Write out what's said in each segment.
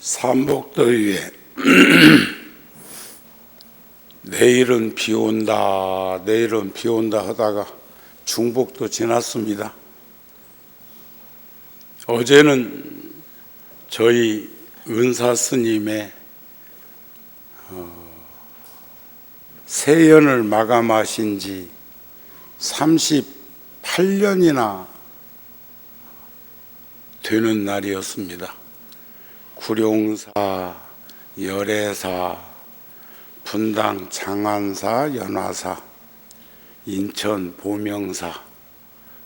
삼복더위에 내일은 비 온다, 내일은 비 온다 하다가 중복도 지났습니다. 어제는 저희 은사 스님의 세연을 마감하신 지 38년이나 되는 날이었습니다. 구룡사, 열애사, 분당 장안사, 연화사, 인천 보명사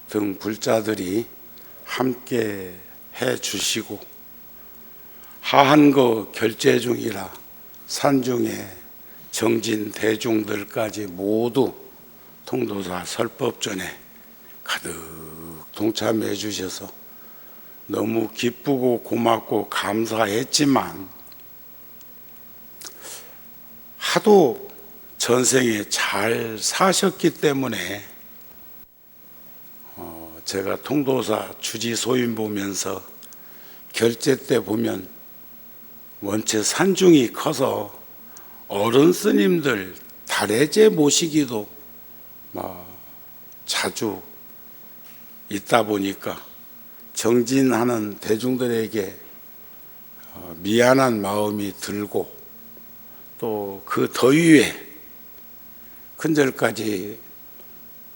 등 불자들이 함께 해주시고 하한거 결제 중이라 산중에 정진 대중들까지 모두 통도사 설법전에 가득 동참해 주셔서 너무 기쁘고 고맙고 감사했지만 하도 전생에 잘 사셨기 때문에 제가 통도사 주지소임 보면서 결제 때 보면 원체 산중이 커서 어른 스님들 달해제 모시기도 자주 있다 보니까 정진하는 대중들에게 미안한 마음이 들고 또 그 더위에 큰절까지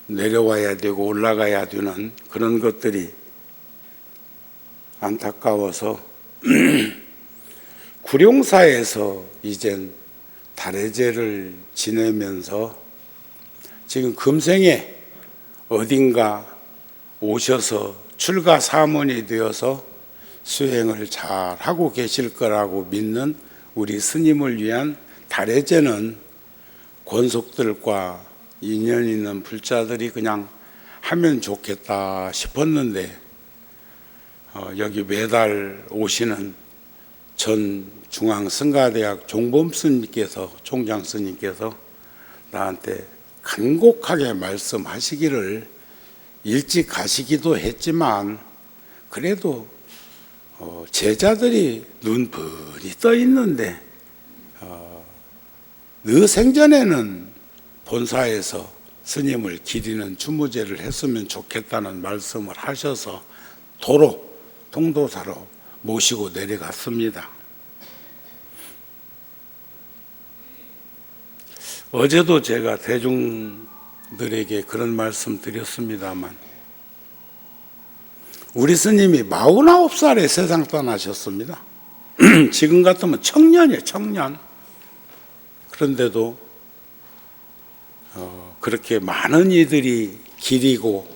내려와야 되고 올라가야 되는 그런 것들이 안타까워서 구룡사에서 이젠 달해제를 지내면서 지금 금생에 어딘가 오셔서 출가 사문이 되어서 수행을 잘 하고 계실 거라고 믿는 우리 스님을 위한 달해제는 권속들과 인연 있는 불자들이 그냥 하면 좋겠다 싶었는데 여기 매달 오시는 전 중앙성가대학 종범 스님께서 총장 스님께서 나한테 간곡하게 말씀하시기를 일찍 가시기도 했지만 그래도 제자들이 눈부니 떠 있는데 너 생전에는 본사에서 스님을 기리는 주무제를 했으면 좋겠다는 말씀을 하셔서 도로 통도사로 모시고 내려갔습니다. 어제도 제가 대중들에게 그런 말씀 드렸습니다만 우리 스님이 49살에 세상 떠나셨습니다. 지금 같으면 청년이에요, 청년. 그런데도 그렇게 많은 이들이 기리고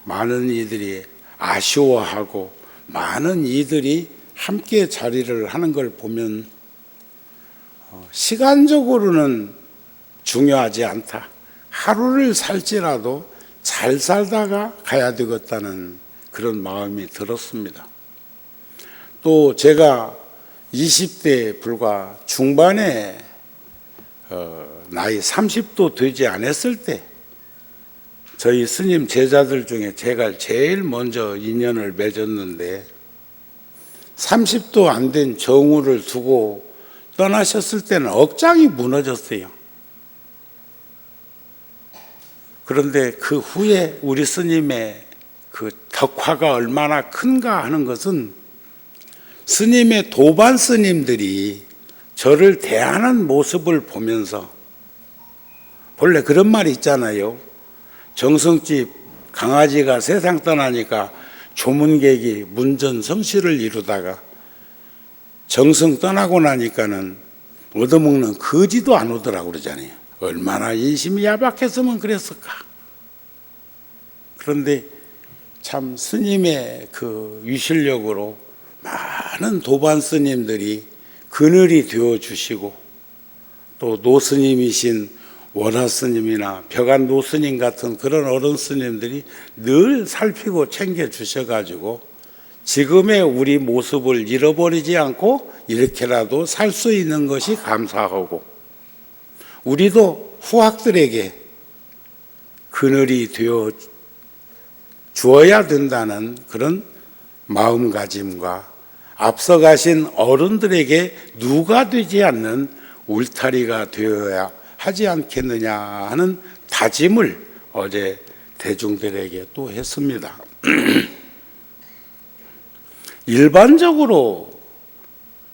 많은 이들이 아쉬워하고 많은 이들이 함께 자리를 하는 걸 보면 시간적으로는 중요하지 않다. 하루를 살지라도 잘 살다가 가야 되겠다는 그런 마음이 들었습니다. 또 제가 20대 불과 중반에 나이 30도 되지 않았을 때 저희 스님 제자들 중에 제가 제일 먼저 인연을 맺었는데 30도 안 된 정우를 두고 떠나셨을 때는 억장이 무너졌어요. 그런데 그 후에 우리 스님의 그 덕화가 얼마나 큰가 하는 것은 스님의 도반 스님들이 저를 대하는 모습을 보면서 본래 그런 말이 있잖아요. 정성집 강아지가 세상 떠나니까 조문객이 문전성시를 이루다가 정성 떠나고 나니까는 얻어먹는 거지도 안 오더라고 그러잖아요. 얼마나 인심이 야박했으면 그랬을까. 그런데 참 스님의 그 위실력으로 많은 도반 스님들이 그늘이 되어 주시고 또 노스님이신 원화 스님이나 벽안 노스님 같은 그런 어른 스님들이 늘 살피고 챙겨 주셔가지고 지금의 우리 모습을 잃어버리지 않고 이렇게라도 살 수 있는 것이 감사하고 우리도 후학들에게 그늘이 되어 주어야 된다는 그런 마음가짐과 앞서가신 어른들에게 누가 되지 않는 울타리가 되어야 하지 않겠느냐 하는 다짐을 어제 대중들에게 또 했습니다. 일반적으로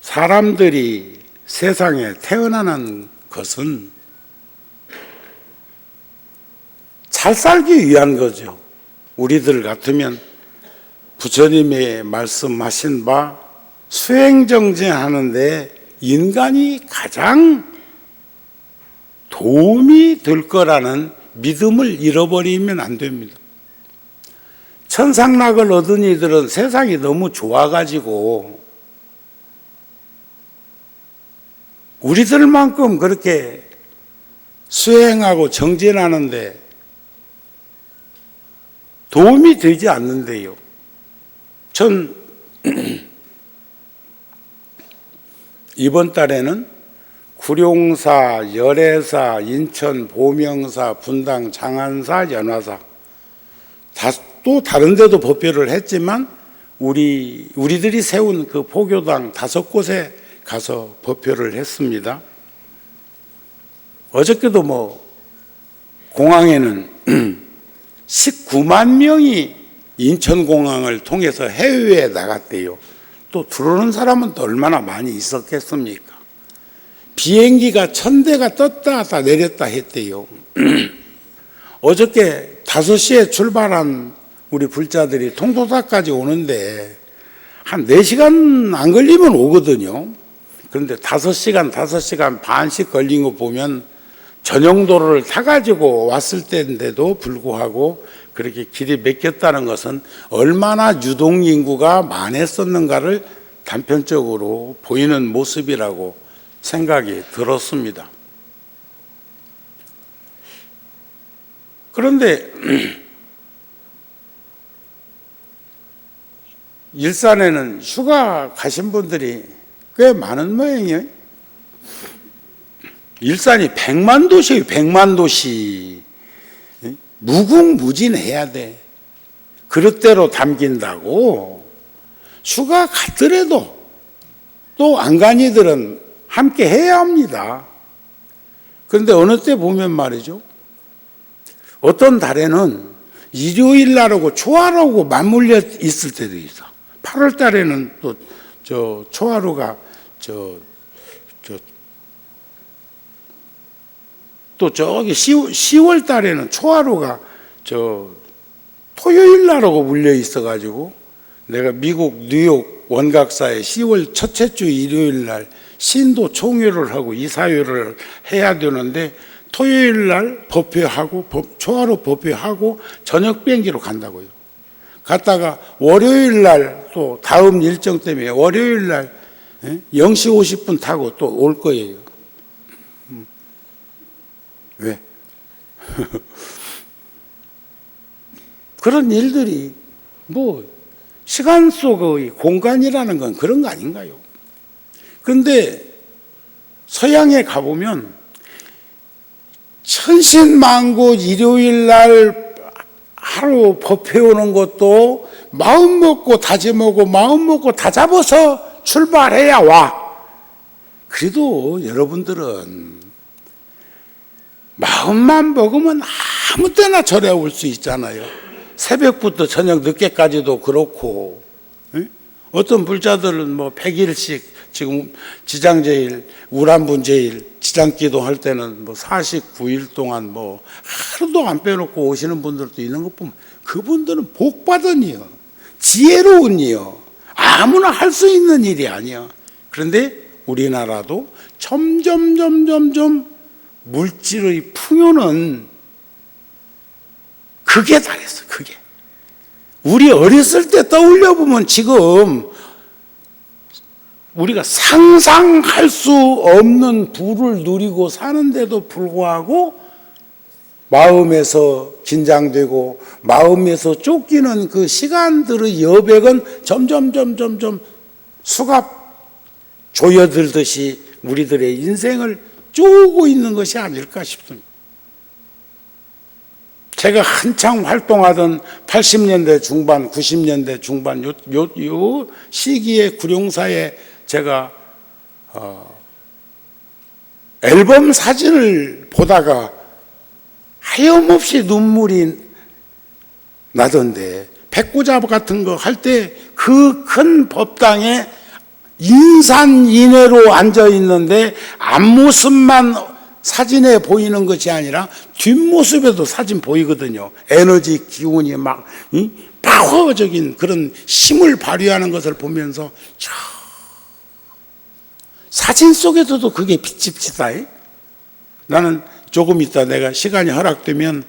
사람들이 세상에 태어나는 것은 잘 살기 위한 거죠. 우리들 같으면 부처님의 말씀하신 바 수행정진하는데 인간이 가장 도움이 될 거라는 믿음을 잃어버리면 안 됩니다. 천상락을 얻은 이들은 세상이 너무 좋아가지고 우리들만큼 그렇게 수행하고 정진하는데 도움이 되지 않는데요. 전 이번 달에는 구룡사, 열애사, 인천 보명사, 분당 장안사, 연화사 또 다른 데도 법회를 했지만 우리들이 세운 그 포교당 5곳에 가서 법회를 했습니다. 어저께도 공항에는 19만 명이 인천공항을 통해서 해외에 나갔대요. 또 들어오는 사람은 또 얼마나 많이 있었겠습니까? 비행기가 1000대가 떴다 내렸다 했대요. 어저께 5시에 출발한 우리 불자들이 통도사까지 오는데 한 4시간 안 걸리면 오거든요. 그런데 5시간 반씩 걸린 거 보면 전용도로를 타가지고 왔을 때인데도 불구하고 그렇게 길이 막혔다는 것은 얼마나 유동인구가 많았었는가를 단편적으로 보이는 모습이라고 생각이 들었습니다. 그런데 일산에는 휴가 가신 분들이 꽤 많은 모양이에요. 일산이 100만 도시예요. 100만 도시. 무궁무진해야 돼. 그릇대로 담긴다고 휴가 갔더라도 또 안 간 이들은 함께 해야 합니다. 그런데 어느 때 보면 말이죠, 어떤 달에는 일요일 날하고 초하루하고 맞물려 있을 때도 있어. 8월 달에는 또 초하루가 또 저기 10월 달에는 초하루가 토요일 날하고 물려 있어가지고 내가 미국 뉴욕 원각사에 10월 첫째 주 일요일 날 신도 총회를 하고 이사회를 해야 되는데 토요일 날 법회하고 초하루 법회하고 저녁 비행기로 간다고요. 갔다가 월요일 날 또 다음 일정 때문에 월요일 날 0시 50분 타고 또 올 거예요. 왜? 그런 일들이 시간 속의 공간이라는 건 그런 거 아닌가요? 그런데 서양에 가보면 천신만고 일요일 날 하루 법회 오는 것도 마음 먹고 다짐하고 마음 먹고 다 잡아서 출발해야 와. 그래도 여러분들은 마음만 먹으면 아무 때나 절에 올 수 있잖아요. 새벽부터 저녁 늦게까지도 그렇고, 어떤 불자들은 100일씩 지금 지장제일, 우란분제일, 지장기도 할 때는 49일 동안 하루도 안 빼놓고 오시는 분들도 있는 것 보면 그분들은 복받은 이요, 지혜로운 이요, 아무나 할 수 있는 일이 아니야. 그런데 우리나라도 점점 물질의 풍요는 극에 달했어, 극에. 우리 어렸을 때 떠올려 보면 지금 우리가 상상할 수 없는 부를 누리고 사는데도 불구하고 마음에서 긴장되고 마음에서 쫓기는 그 시간들의 여백은 점점 수갑 조여들듯이 우리들의 인생을 쪼고 있는 것이 아닐까 싶습니다. 제가 한창 활동하던 80년대 중반, 90년대 중반 요 시기에 구룡사에 제가 앨범 사진을 보다가 하염없이 눈물이 나던데, 백고잡 같은 거 할 때 그 큰 법당에 인산인해로 앉아 있는데 앞모습만 사진에 보이는 것이 아니라 뒷모습에도 사진 보이거든요. 에너지 기운이 막 파워적인 그런 힘을 발휘하는 것을 보면서 사진 속에서도 그게 빛이 비치다. 나는 조금 있다 내가 시간이 허락되면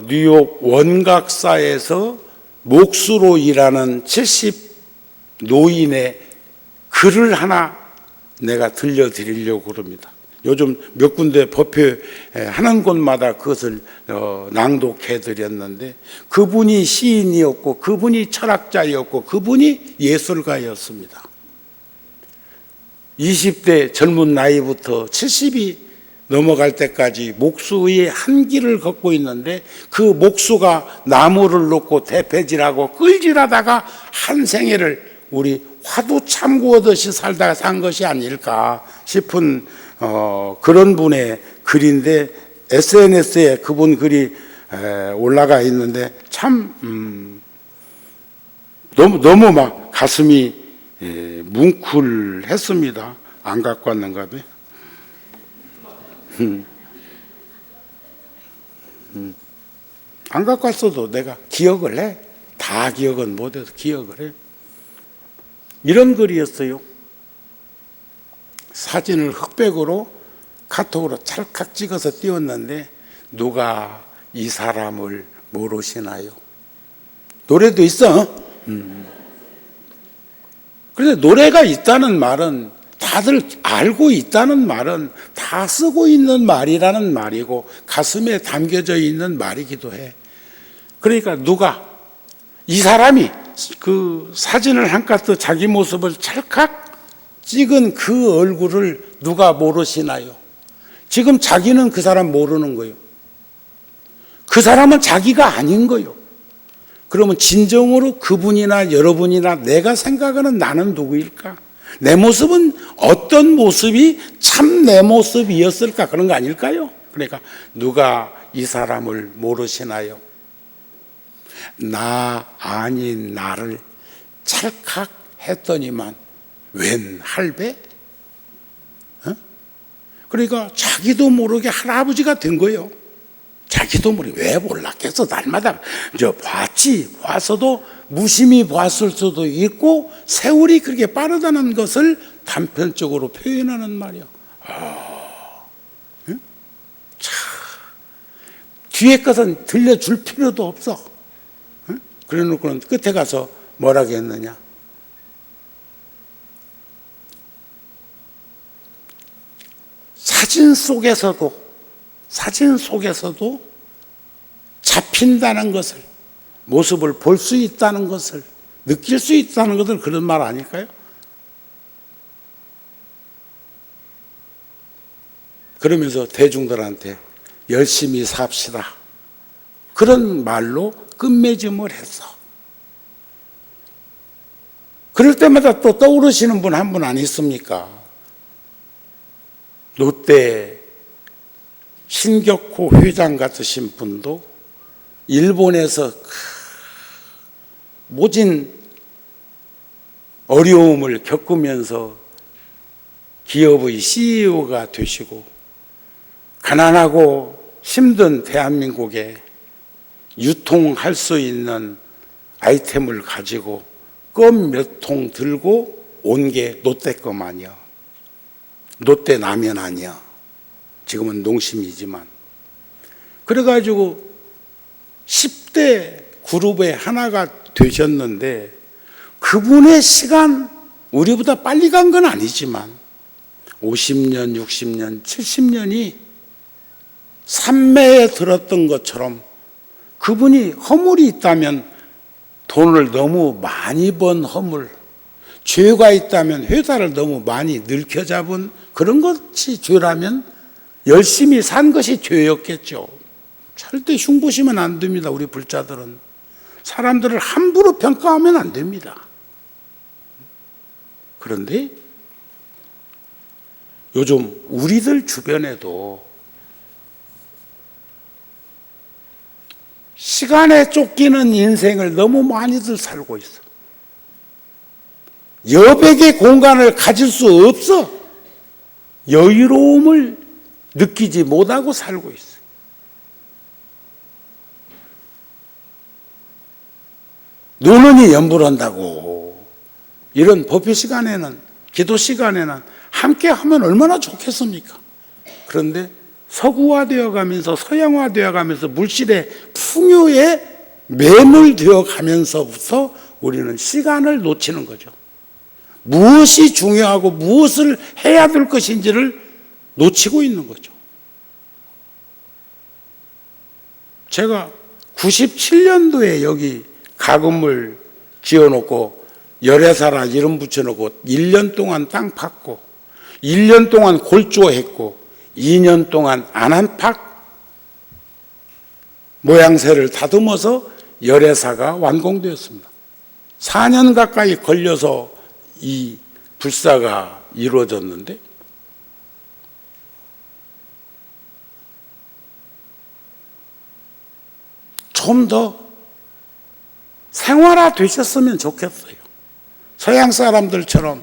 뉴욕 원각사에서 목수로 일하는 70 노인의 글을 하나 내가 들려드리려고 그럽니다. 요즘 몇 군데 법회 하는 곳마다 그것을 낭독해 드렸는데, 그분이 시인이었고 그분이 철학자였고 그분이 예술가였습니다. 20대 젊은 나이부터 70이 넘어갈 때까지 목수의 한 길을 걷고 있는데, 그 목수가 나무를 놓고 대패질하고 끌질하다가 한 생애를 우리 화두 참구하듯이 살다가 산 것이 아닐까 싶은 그런 분의 글인데, SNS에 그분 글이 올라가 있는데 참 너무 막 가슴이 뭉클했습니다. 안 갖고 왔는가 봐. 안 갖고 왔어도 내가 기억을 해. 다 기억은 못해서 기억을 해. 이런 글이었어요. 사진을 흑백으로 카톡으로 찰칵 찍어서 띄웠는데, 누가 이 사람을 모르시나요? 노래도 있어. 그런데 노래가 있다는 말은, 다들 알고 있다는 말은 다 쓰고 있는 말이라는 말이고 가슴에 담겨져 있는 말이기도 해. 그러니까 누가, 이 사람이 그 사진을 한 카트 자기 모습을 찰칵 찍은 그 얼굴을 누가 모르시나요? 지금 자기는 그 사람 모르는 거예요. 그 사람은 자기가 아닌 거예요. 그러면 진정으로 그분이나 여러분이나 내가 생각하는 나는 누구일까? 내 모습은 어떤 모습이 참 내 모습이었을까? 그런 거 아닐까요? 그러니까 누가 이 사람을 모르시나요? 나 아닌 나를 찰칵 했더니만 웬 할배? 그러니까 자기도 모르게 할아버지가 된 거예요. 자기도 모르게. 왜 몰랐겠어? 날마다 봐서도 무심히 봤을 수도 있고, 세월이 그렇게 빠르다는 것을 단편적으로 표현하는 말이야. 뒤에 것은 들려줄 필요도 없어. 그래 놓고는 끝에 가서 뭐라고 했느냐? 사진 속에서도 잡힌다는 것을, 모습을 볼 수 있다는 것을, 느낄 수 있다는 것을, 그런 말 아닐까요? 그러면서 대중들한테 열심히 삽시다, 그런 말로 끝맺음을 했어. 그럴 때마다 또 떠오르시는 분 한 분 안 있습니까? 롯데 신격호 회장 같으신 분도 일본에서 모진 어려움을 겪으면서 기업의 CEO가 되시고, 가난하고 힘든 대한민국에 유통할 수 있는 아이템을 가지고 껌 몇 통 들고 온 게 롯데 껌 아니야. 롯데 라면 아니야. 지금은 농심이지만. 그래가지고 10대 그룹의 하나가 되셨는데, 그분의 시간, 우리보다 빨리 간 건 아니지만 50년, 60년, 70년이 산매에 들었던 것처럼, 그분이 허물이 있다면 돈을 너무 많이 번 허물, 죄가 있다면 회사를 너무 많이 늙혀 잡은 그런 것이 죄라면 열심히 산 것이 죄였겠죠. 절대 흉보시면 안 됩니다. 우리 불자들은 사람들을 함부로 평가하면 안 됩니다. 그런데 요즘 우리들 주변에도 시간에 쫓기는 인생을 너무 많이들 살고 있어. 여백의 공간을 가질 수 없어. 여유로움을 느끼지 못하고 살고 있어. 노는이 연불한다고. 이런 법회 시간에는, 기도 시간에는 함께 하면 얼마나 좋겠습니까? 그런데 서구화되어 가면서 서양화되어 가면서 물질의 풍요에 매몰되어 가면서부터 우리는 시간을 놓치는 거죠. 무엇이 중요하고 무엇을 해야 될 것인지를 놓치고 있는 거죠. 제가 97년도에 여기 가건물 지어놓고 열애사라 이름 붙여놓고 1년 동안 땅 팠고 1년 동안 골조했고 2년 동안 안한팍 모양새를 다듬어서 열애사가 완공되었습니다. 4년 가까이 걸려서 이 불사가 이루어졌는데 좀 더 생활화 되셨으면 좋겠어요. 서양 사람들처럼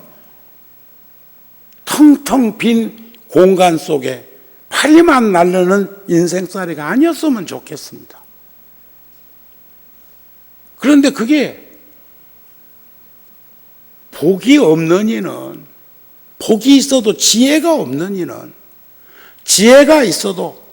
텅텅 빈 공간 속에 파리만 날르는 인생살이가 아니었으면 좋겠습니다. 그런데 그게 복이 없는 이는, 복이 있어도 지혜가 없는 이는, 지혜가 있어도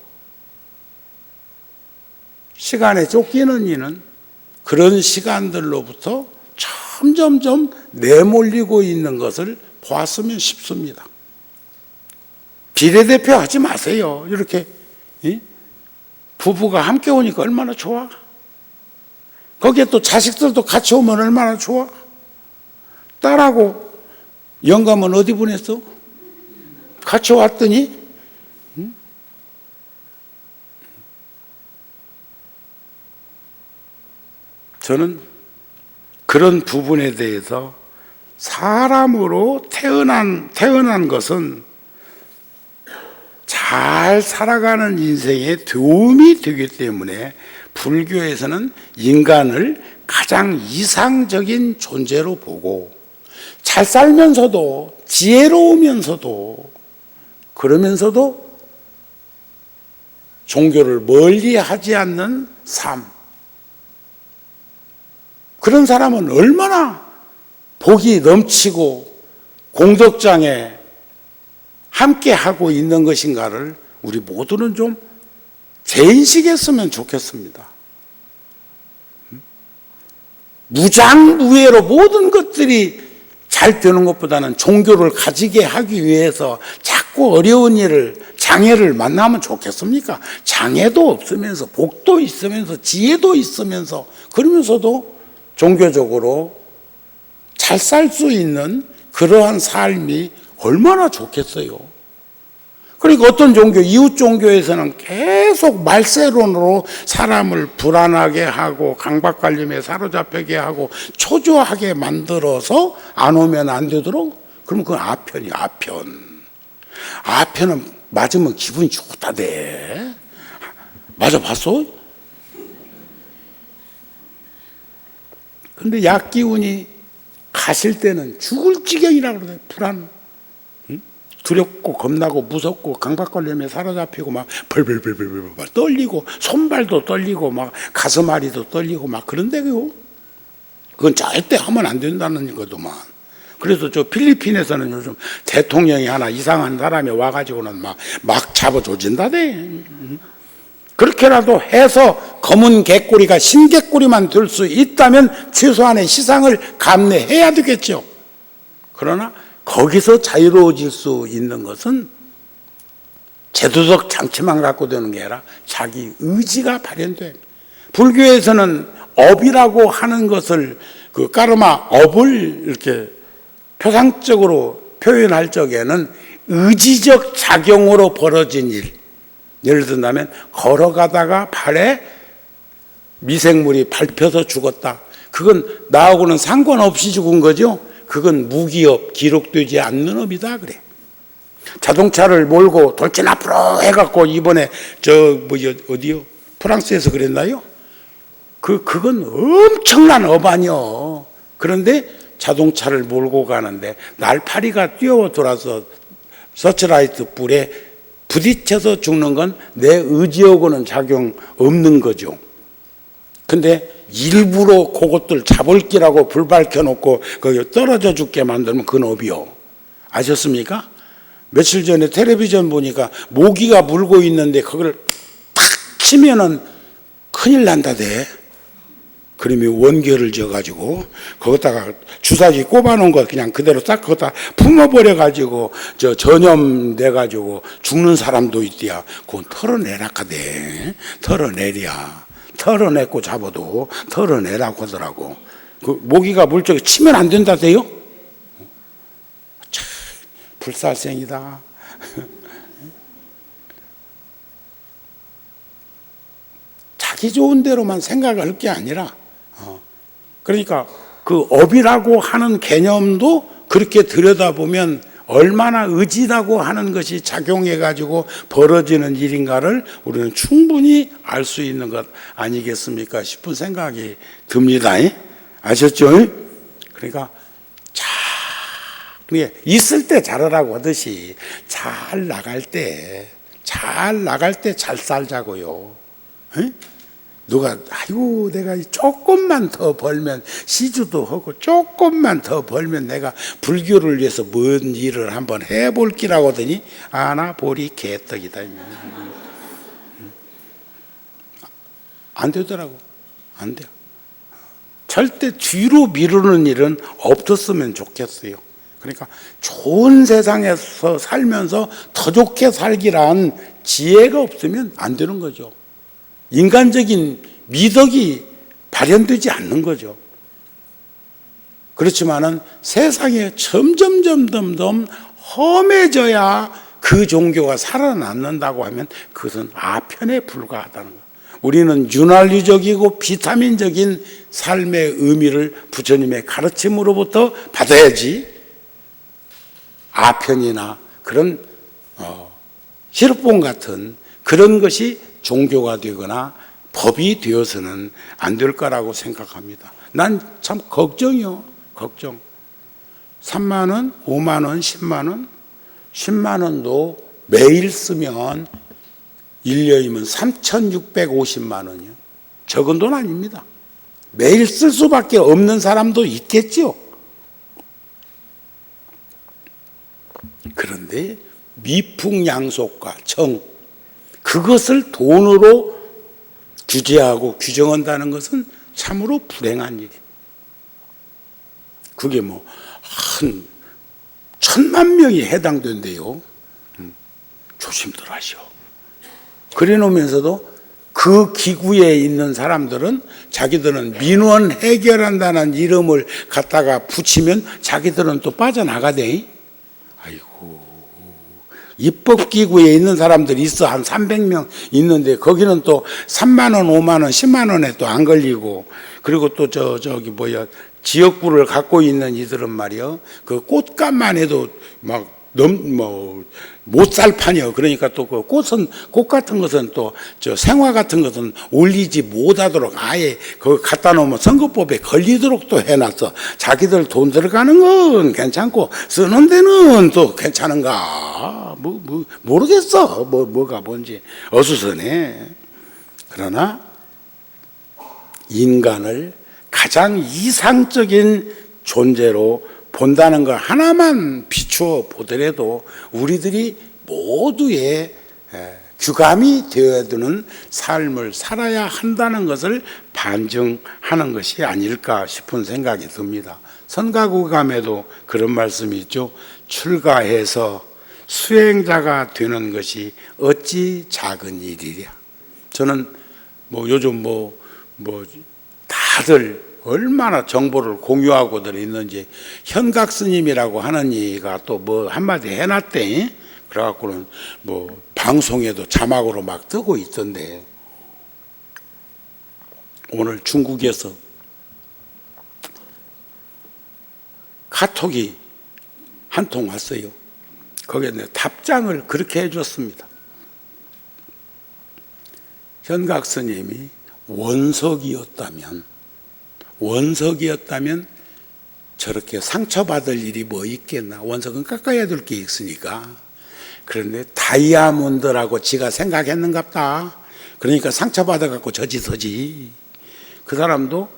시간에 쫓기는 이는 그런 시간들로부터 점점점 내몰리고 있는 것을 보았으면 싶습니다. 비례대표 하지 마세요. 이렇게 부부가 함께 오니까 얼마나 좋아. 거기에 또 자식들도 같이 오면 얼마나 좋아. 딸하고 영감은 어디 보냈어? 같이 왔더니 저는 그런 부분에 대해서 사람으로 태어난 것은 잘 살아가는 인생에 도움이 되기 때문에 불교에서는 인간을 가장 이상적인 존재로 보고 잘 살면서도 지혜로우면서도 그러면서도 종교를 멀리 하지 않는 삶, 그런 사람은 얼마나 복이 넘치고 공덕장에 함께 하고 있는 것인가를 우리 모두는 좀 재인식했으면 좋겠습니다. 무장무예로 모든 것들이 잘 되는 것보다는 종교를 가지게 하기 위해서 자꾸 어려운 일을, 장애를 만나면 좋겠습니까? 장애도 없으면서 복도 있으면서 지혜도 있으면서 그러면서도 종교적으로 잘 살 수 있는 그러한 삶이 얼마나 좋겠어요. 그러니까 어떤 종교, 이웃 종교에서는 계속 말세론으로 사람을 불안하게 하고 강박관념에 사로잡히게 하고 초조하게 만들어서 안 오면 안 되도록, 그러면 그건 아편이야, 아편. 아편은 맞으면 기분이 좋다대. 맞아봤어? 근데 약 기운이 가실 때는 죽을 지경이라고 그러네. 불안, 두렵고 겁나고 무섭고 강박관념에 사로잡히고 막 벌벌벌벌벌 막 떨리고 손발도 떨리고 막 가슴앓이도 떨리고 막 그런데요. 그건 절대 하면 안 된다는 거더만. 그래서 저 필리핀에서는 요즘 대통령이 하나 이상한 사람이 와가지고는 막 잡아조진다대. 그렇게라도 해서 검은 개꼬리가 흰개꼬리만 될 수 있다면 최소한의 희생을 감내해야 되겠죠. 그러나 거기서 자유로워질 수 있는 것은 제도적 장치만 갖고 되는 게 아니라 자기 의지가 발현돼. 불교에서는 업이라고 하는 것을 그 까르마 업을 이렇게 표상적으로 표현할 적에는 의지적 작용으로 벌어진 일, 예를 든다면 걸어가다가 발에 미생물이 밟혀서 죽었다. 그건 나하고는 상관없이 죽은 거죠. 그건 무기업, 기록되지 않는 업이다 그래. 자동차를 몰고 돌진 앞으로 해갖고 이번에 어디요? 프랑스에서 그랬나요? 그건 엄청난 업 아니요. 그런데 자동차를 몰고 가는데 날파리가 뛰어들어서 서치라이트 불에 부딪혀서 죽는 건 내 의지하고는 작용 없는 거죠. 근데 일부러 그것들 잡을 끼라고 불 밝혀놓고 거기 떨어져 죽게 만들면 그건 업이요. 아셨습니까? 며칠 전에 텔레비전 보니까 모기가 물고 있는데 그걸 탁 치면은 큰일 난다대. 그러면 원결을 지어가지고 거기다가 주사기 꼽아놓은 거 그냥 그대로 딱 거기다 품어버려가지고 전염 돼가지고 죽는 사람도 있대야. 그건 털어내라 카대. 털어내랴. 털어내고 잡아도 털어내라고 하더라고. 그 모기가 물쪽에 치면 안 된다대요. 참 불살생이다. 자기 좋은 대로만 생각할 게 아니라 그러니까 그 업이라고 하는 개념도 그렇게 들여다보면 얼마나 의지라고 하는 것이 작용해가지고 벌어지는 일인가를 우리는 충분히 알 수 있는 것 아니겠습니까 싶은 생각이 듭니다. 아셨죠? 그러니까 있을 때 잘하라고 하듯이 잘 나갈 때 잘 살자고요. 누가 아이고 내가 조금만 더 벌면 시주도 하고 조금만 더 벌면 내가 불교를 위해서 뭔 일을 한번 해볼 기라고 하더니 아나 보리 개떡이다. 안 되더라고. 안 돼요. 절대 뒤로 미루는 일은 없었으면 좋겠어요. 그러니까 좋은 세상에서 살면서 더 좋게 살기란 지혜가 없으면 안 되는 거죠. 인간적인 미덕이 발현되지 않는 거죠. 그렇지만은 세상에 점점 험해져야 그 종교가 살아남는다고 하면 그것은 아편에 불과하다는 거예요. 우리는 윤활유적이고 비타민적인 삶의 의미를 부처님의 가르침으로부터 받아야지 아편이나 그런 히로폰 같은 그런 것이 종교가 되거나 법이 되어서는 안 될 거라고 생각합니다. 난 참 걱정이요. 걱정. 3만 원, 5만 원, 10만 원, 10만 원도 매일 쓰면 1년이면 3,650만 원이요. 적은 돈 아닙니다. 매일 쓸 수밖에 없는 사람도 있겠죠. 그런데 미풍양속과 정, 그것을 돈으로 규제하고 규정한다는 것은 참으로 불행한 일이에요. 그게 뭐 한 1,000만 명이 해당된대요. 조심들 하시오. 그래 놓으면서도 그 기구에 있는 사람들은 자기들은 민원 해결한다는 이름을 갖다가 붙이면 자기들은 또 빠져나가대. 아이고. 입법기구에 있는 사람들이 있어. 한 300명 있는데 거기는 또 3만 원, 5만 원, 10만 원에 또 안 걸리고, 그리고 또 지역구를 갖고 있는 이들은 말이요, 그 꽃값만 해도 막 못 살 판이요. 그러니까 또 그 꽃 같은 것은 또 생화 같은 것은 올리지 못하도록 아예 그 갖다 놓으면 선거법에 걸리도록 또 해놨어. 자기들 돈 들어가는 건 괜찮고 쓰는 데는 또 괜찮은가? 모르겠어. 뭐가 뭔지 어수선해. 그러나 인간을 가장 이상적인 존재로 본다는 것 하나만 비추어 보더라도 우리들이 모두의 규감이 되어야 되는 삶을 살아야 한다는 것을 반증하는 것이 아닐까 싶은 생각이 듭니다. 선가구감에도 그런 말씀이 있죠. 출가해서 수행자가 되는 것이 어찌 작은 일이랴. 저는 요즘 다들 얼마나 정보를 공유하고들 있는지 현각 스님이라고 하는 이가 또 한마디 해놨대. 그래갖고는 뭐 방송에도 자막으로 막 뜨고 있던데, 오늘 중국에서 카톡이 한 통 왔어요. 거기에 답장을 그렇게 해줬습니다. 현각 스님이 원석이었다면 저렇게 상처받을 일이 뭐 있겠나. 원석은 깎아야 될 게 있으니까. 그런데 다이아몬드라고 지가 생각했는갑다. 그러니까 상처받아갖고 저지서지. 그 사람도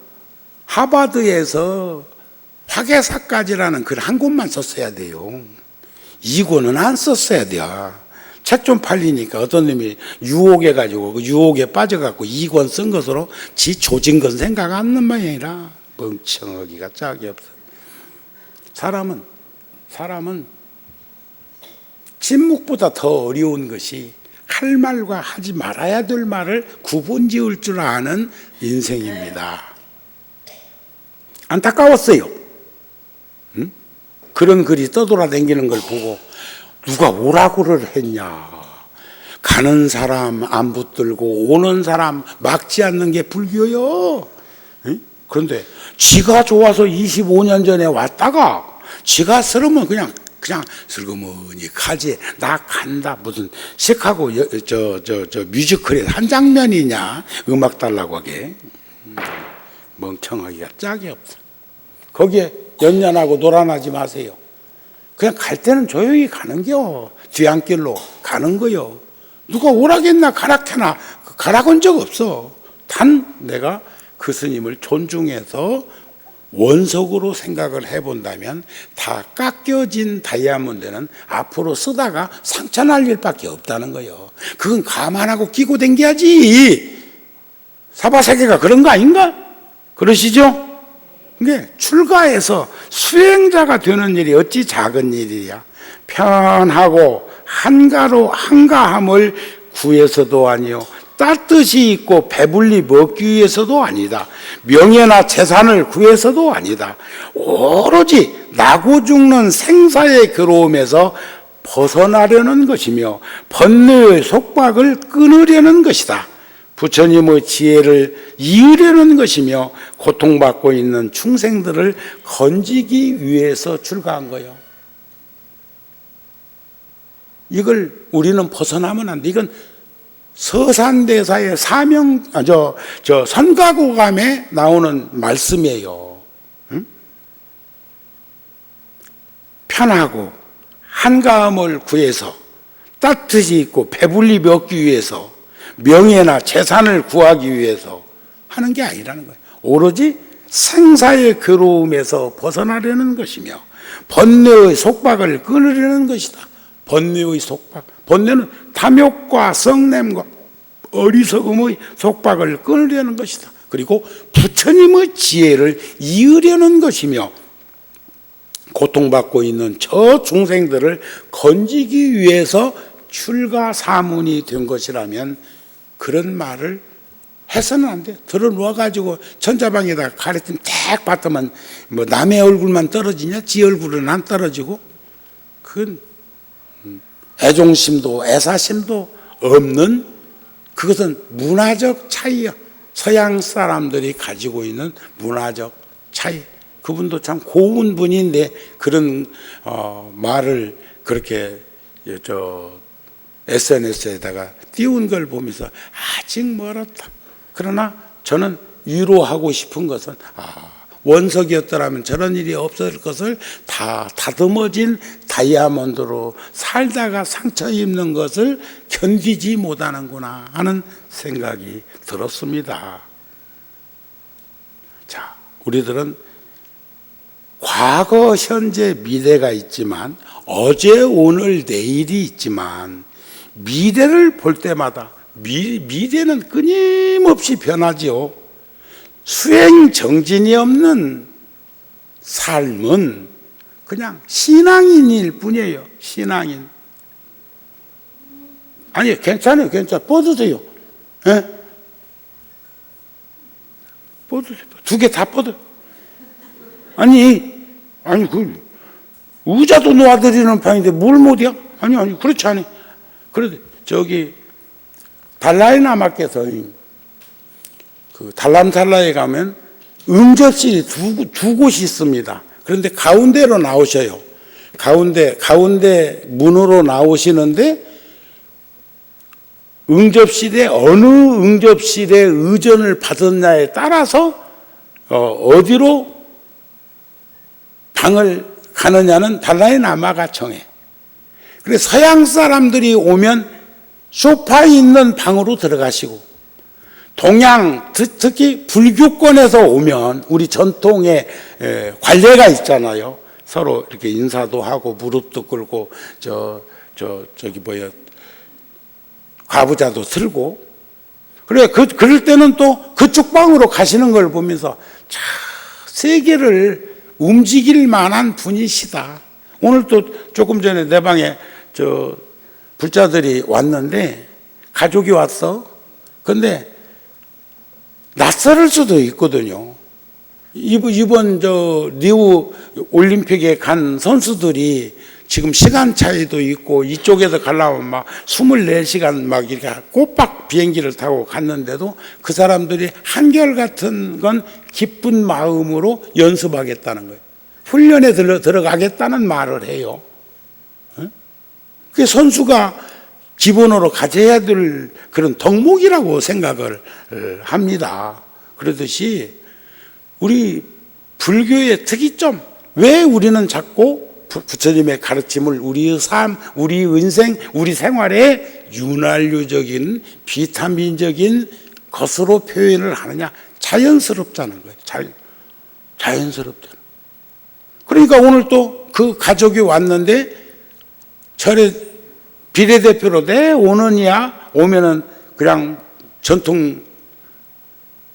하버드에서 화개사까지라는 글 한 권만 썼어야 돼요. 2권은 안 썼어야 돼요. 책 좀 팔리니까 어떤 놈이 유혹해가지고 그 유혹에 빠져갖고 2권 쓴 것으로 지 조진 건 생각 안 하는 모양이라. 멍청하기가 짝이 없어. 사람은 침묵보다 더 어려운 것이 할 말과 하지 말아야 될 말을 구분 지을 줄 아는 인생입니다. 안타까웠어요. 응? 그런 글이 떠돌아다니는 걸 보고 누가 오라고를 했냐. 가는 사람 안 붙들고 오는 사람 막지 않는 게 불교요. 응? 그런데 지가 좋아서 25년 전에 왔다가 지가 쓰러면 그냥 슬그머니 가지. 나 간다. 무슨 시카고 저 뮤지컬의 한 장면이냐. 음악 달라고 하게. 멍청하기가 짝이 없어. 거기에 연연하고 놀아나지 마세요. 그냥 갈 때는 조용히 가는겨. 뒤안길로 가는 거요. 누가 오라겠나 가락해나 가락한 적 없어. 단 내가 그 스님을 존중해서 원석으로 생각을 해본다면 다 깎여진 다이아몬드는 앞으로 쓰다가 상처날 일밖에 없다는 거예요. 그건 감안하고 끼고 댕겨야지. 사바세계가 그런 거 아닌가? 그러시죠? 이게 출가해서 수행자가 되는 일이 어찌 작은 일이야. 편하고 한가함을 구해서도 아니요, 따뜻이 있고 배불리 먹기 위해서도 아니다. 명예나 재산을 구해서도 아니다. 오로지 나고 죽는 생사의 괴로움에서 벗어나려는 것이며 번뇌의 속박을 끊으려는 것이다. 부처님의 지혜를 이으려는 것이며 고통받고 있는 충생들을 건지기 위해서 출가한 거예요. 이걸 우리는 벗어나면 안 돼. 이건 서산대사의 선가고감에 나오는 말씀이에요. 응? 편하고 한가함을 구해서 따뜻이 있고 배불리 먹기 위해서 명예나 재산을 구하기 위해서 하는 게 아니라는 거예요. 오로지 생사의 괴로움에서 벗어나려는 것이며 번뇌의 속박을 끊으려는 것이다. 번뇌의 속박. 번뇌는 탐욕과 성냄과 어리석음의 속박을 끊으려는 것이다. 그리고 부처님의 지혜를 이으려는 것이며 고통받고 있는 저 중생들을 건지기 위해서 출가 사문이 된 것이라면 그런 말을 해서는 안 돼. 들어놓아가지고 천자방에다가 가르침 딱 봤더만 뭐 남의 얼굴만 떨어지냐? 지 얼굴은 안 떨어지고. 그건 애종심도 애사심도 없는, 그것은 문화적 차이야. 서양 사람들이 가지고 있는 문화적 차이. 그분도 참 고운 분인데 그런 말을 그렇게 SNS에다가 띄운 걸 보면서 아직 멀었다. 그러나 저는 위로하고 싶은 것은 원석이었더라면 저런 일이 없을 것을 다 다듬어진 다이아몬드로 살다가 상처 입는 것을 견디지 못하는구나 하는 생각이 들었습니다. 자, 우리들은 과거, 현재, 미래가 있지만 어제, 오늘, 내일이 있지만 미래를 볼 때마다 미래는 끊임없이 변하지요. 수행 정진이 없는 삶은 그냥 신앙인일 뿐이에요. 신앙인. 아니 괜찮아요. 뻗으세요. 예? 뻗으세요. 두 개 다 뻗어. 아니 그 의자도 놓아드리는 판인데 뭘 못이야? 아니, 그렇지 않아요. 그래도 저기 달라이라마께서 그 달람살라에 가면 응접실이 두 곳이 있습니다. 그런데 가운데로 나오셔요. 가운데 문으로 나오시는데 응접실에 어느 응접실에 의전을 받았냐에 따라서 어디로 방을 가느냐는 달라이라마가 정해. 그래서 서양 사람들이 오면 소파에 있는 방으로 들어가시고, 동양 특히 불교권에서 오면 우리 전통의 관례가 있잖아요. 서로 이렇게 인사도 하고 무릎도 꿇고 저기 과부자도 들고. 그래 그럴 때는 또 그쪽 방으로 가시는 걸 보면서 참 세계를 움직일 만한 분이시다. 오늘 또 조금 전에 내 방에 불자들이 왔는데 가족이 왔어. 근데 낯설을 수도 있거든요. 이번 리우 올림픽에 간 선수들이 지금 시간 차이도 있고 이쪽에서 가려면 막 24시간 막 이렇게 꼬박 비행기를 타고 갔는데도 그 사람들이 한결같은 건 기쁜 마음으로 연습하겠다는 거예요. 훈련에 들어가겠다는 말을 해요. 그게 선수가 기본으로 가져야 될 그런 덕목이라고 생각을 합니다. 그러듯이 우리 불교의 특이점, 왜 우리는 자꾸 부처님의 가르침을 우리의 삶, 우리 인생, 우리 생활에 윤활유적인 비타민적인 것으로 표현을 하느냐? 자연스럽다는 거예요. 자연스럽잖아. 그러니까 오늘 또 그 가족이 왔는데 절에 비례대표로 내 오느냐, 오면은 그냥 전통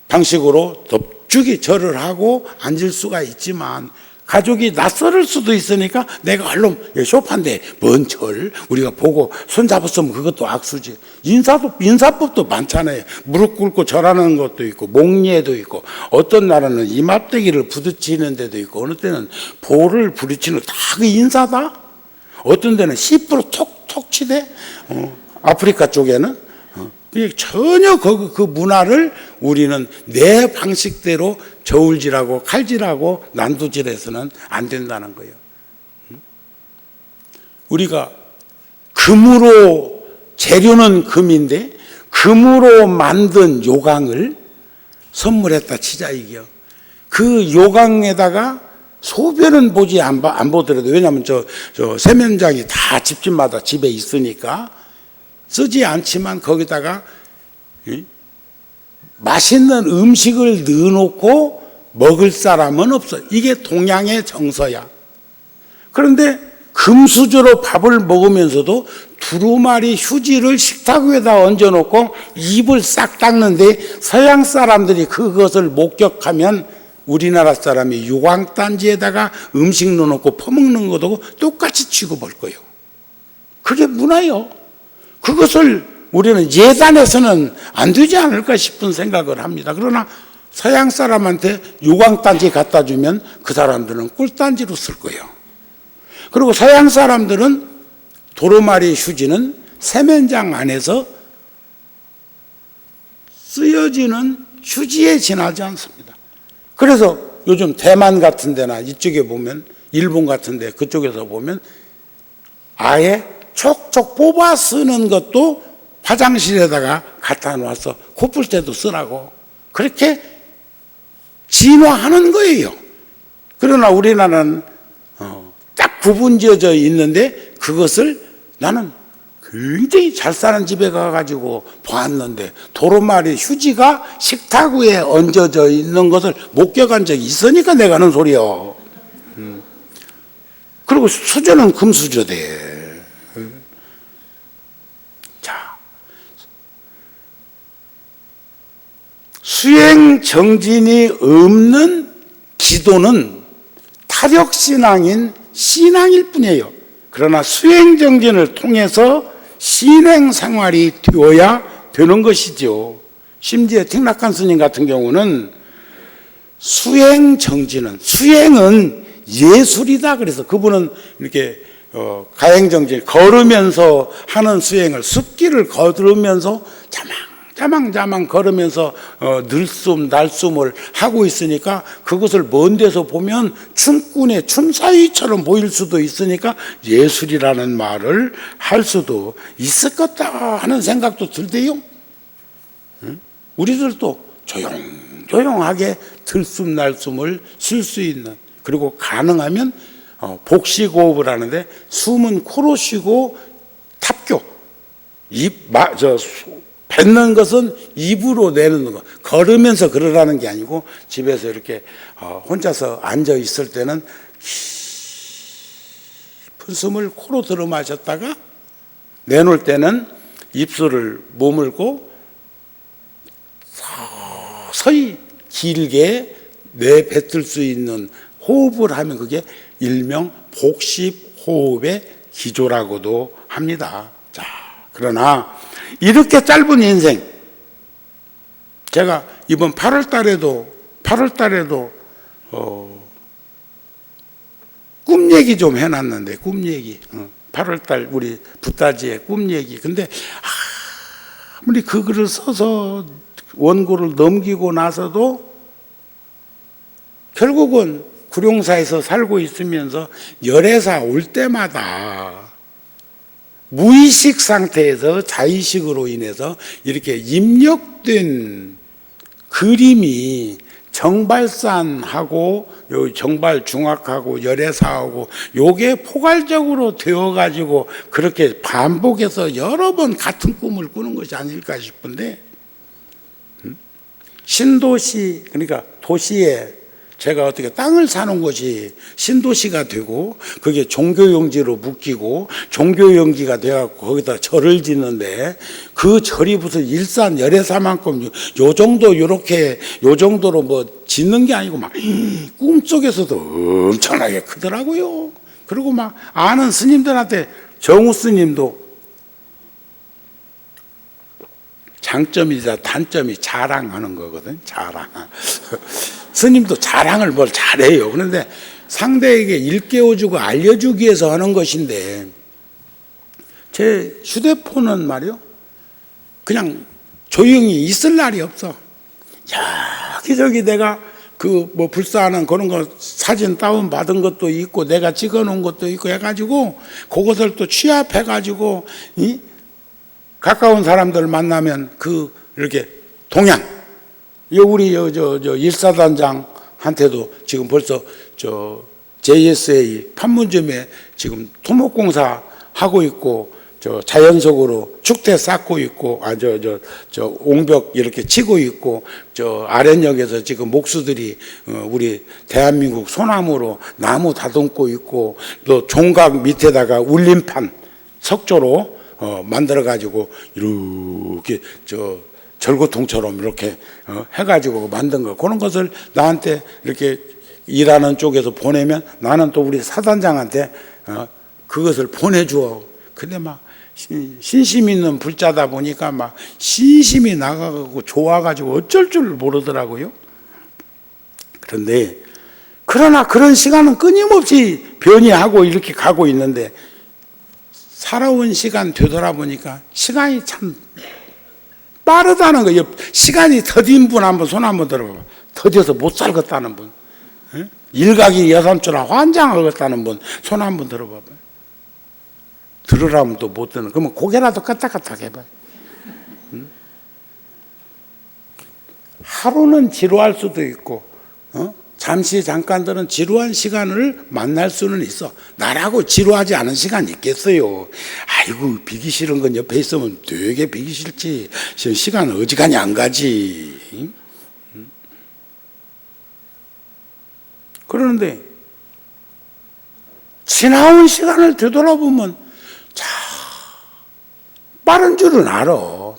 방식으로 덥죽이 절을 하고 앉을 수가 있지만 가족이 낯설을 수도 있으니까 내가 얼른 쇼파인데 뭔 절 우리가 보고 손잡았으면 그것도 악수지. 인사법도 많잖아요. 무릎 꿇고 절하는 것도 있고 목례도 있고 어떤 나라는 이맙대기를 부딪히는 데도 있고 어느 때는 볼을 부딪히는 다 그 인사다. 어떤 데는 10% 톡 치대. 아프리카 쪽에는 전혀 그 문화를 우리는 내 방식대로 저울질하고 칼질하고 난도질해서는 안 된다는 거예요. 우리가 금으로, 재료는 금인데 금으로 만든 요강을 선물했다 치자 이게요. 그 요강에다가 소변은 안 보더라도, 왜냐하면 저 세면장이 다 집집마다 집에 있으니까 쓰지 않지만 거기다가 맛있는 음식을 넣어놓고 먹을 사람은 없어. 이게 동양의 정서야. 그런데 금수저로 밥을 먹으면서도 두루마리 휴지를 식탁 위에다 얹어놓고 입을 싹 닦는데 서양 사람들이 그것을 목격하면 우리나라 사람이 유광단지에다가 음식 넣어놓고 퍼먹는 것하고 똑같이 취급할 거예요. 그게 문화요. 그것을 우리는 예단해서는 안 되지 않을까 싶은 생각을 합니다. 그러나 서양 사람한테 유광단지 갖다 주면 그 사람들은 꿀단지로 쓸 거예요. 그리고 서양 사람들은 도로마리 휴지는 세면장 안에서 쓰여지는 휴지에 지나지 않습니다. 그래서 요즘 대만 같은 데나 이쪽에 보면 일본 같은 데 그쪽에서 보면 아예 촉촉 뽑아 쓰는 것도 화장실에다가 갖다 놔서 코 풀 때도 쓰라고 그렇게 진화하는 거예요. 그러나 우리나라는 딱 구분지어져 있는데 그것을 나는 굉장히 잘 사는 집에 가가지고 보았는데 도로마리 휴지가 식탁 위에 얹어져 있는 것을 목격한 적이 있으니까 내가 하는 소리요. 그리고 수저는 금수저대. 자, 수행 정진이 없는 기도는 타력신앙인 신앙일 뿐이에요. 그러나 수행 정진을 통해서 신행 생활이 되어야 되는 것이죠. 심지어 틱낙한 스님 같은 경우는 수행은 예술이다. 그래서 그분은 이렇게 가행정진 걸으면서 하는 수행을 숲길을 걸으면서 자망자망 걸으면서 들숨 날숨을 하고 있으니까 그것을 먼 데서 보면 춤꾼의 춤사위처럼 보일 수도 있으니까 예술이라는 말을 할 수도 있을 것다 하는 생각도 들대요. 우리들도 조용하게 들숨 날숨을 쉴 수 있는, 그리고 가능하면 복식호흡을 하는데 숨은 코로 쉬고 탑교, 뱉는 것은 입으로 내는 거. 걸으면서 그러라는 게 아니고 집에서 이렇게 혼자서 앉아 있을 때는 깊은 숨을 코로 들어 마셨다가 내놓을 때는 입술을 머물고 서서히 길게 내뱉을 수 있는 호흡을 하면 그게 일명 복식호흡의 기조라고도 합니다. 자, 그러나 이렇게 짧은 인생, 제가 이번 8월 달에도 꿈 얘기 좀 해놨는데, 꿈 얘기. 8월 달 우리 붓다지의 꿈 얘기. 근데 아무리 그 글을 써서 원고를 넘기고 나서도 결국은 구룡사에서 살고 있으면서 열애사 올 때마다 무의식 상태에서 자의식으로 인해서 이렇게 입력된 그림이 정발산하고 정발중학하고 열애사하고 요게 포괄적으로 되어가지고 그렇게 반복해서 여러 번 같은 꿈을 꾸는 것이 아닐까 싶은데, 신도시, 그러니까 도시에 제가 어떻게 땅을 사는 것이 신도시가 되고 그게 종교용지로 묶이고 종교용지가 돼갖고 거기다 절을 짓는데 그 절이 무슨 일산 열애사만큼 요 정도 요렇게 요 정도로 뭐 짓는 게 아니고 막 꿈속에서도 엄청나게 크더라고요. 그리고 막 아는 스님들한테, 정우 스님도 장점이자 단점이 자랑하는 거거든. 자랑. 스님도 자랑을 뭘 잘해요. 그런데 상대에게 일깨워주고 알려주기 위해서 하는 것인데, 제 휴대폰은 말이요, 그냥 조용히 있을 날이 없어. 여기저기 내가 그 뭐 불사하는 그런 거 사진 다운 받은 것도 있고 내가 찍어 놓은 것도 있고 해가지고 그것을 또 취합해가지고 가까운 사람들 만나면 그 이렇게 동향, 우리 일사단장한테도 지금 벌써 JSA 판문점에 지금 토목공사 하고 있고 자연석으로 축대 쌓고 있고 옹벽 이렇게 치고 있고 아랫역에서 지금 목수들이 우리 대한민국 소나무로 나무 다듬고 있고 또 종각 밑에다가 울림판 석조로 만들어 가지고 이렇게 절구통처럼 이렇게 해가지고 만든 거, 그런 것을 나한테 이렇게 일하는 쪽에서 보내면 나는 또 우리 사단장한테 그것을 보내주어. 근데 막 신심 있는 불자다 보니까 막 신심이 나가고 좋아가지고 어쩔 줄 모르더라고요. 그러나 그런 시간은 끊임없이 변이하고 이렇게 가고 있는데, 살아온 시간 되돌아보니까 시간이 참 빠르다는 거예요. 시간이 더딘 분 한번 손 한번 들어봐. 더뎌서 못 살겠다는 분, 일각이 여삼주나 환장하겠다는 분 손 한번 들어봐봐요. 들으라면 또 못 듣는, 그러면 고개라도 까딱까딱 해봐요. 하루는 지루할 수도 있고 잠시 잠깐들은 지루한 시간을 만날 수는 있어. 나라고 지루하지 않은 시간이 있겠어요. 아이고 비기 싫은 건 옆에 있으면 되게 비기 싫지, 시간 어지간히 안 가지. 그러는데 지나온 시간을 되돌아보면 자, 빠른 줄은 알아.